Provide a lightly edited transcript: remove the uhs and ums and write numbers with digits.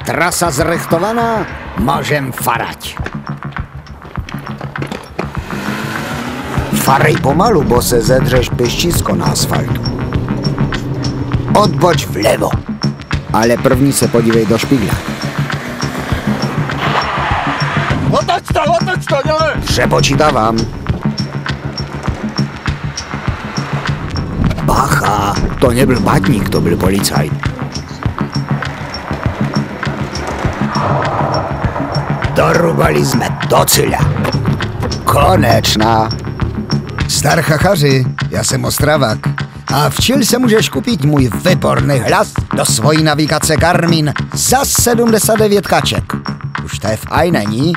trasa zrechtovaná, môžem farať. Farej pomalu, bo se zedřeš pěščisko na asfaltu. Odboč vlevo. Ale první se podívej do špigla. Otoč to, dělej! Přepočítávám. Bacha, to nebyl batník, to byl policajt. Dorubali jsme do cíle. Konečná. Starchachaři, já jsem Ostravák. A včil se můžeš kupit můj výborný hlas do svojí navigace Garmin za 79 kaček. Už to je fajn, není?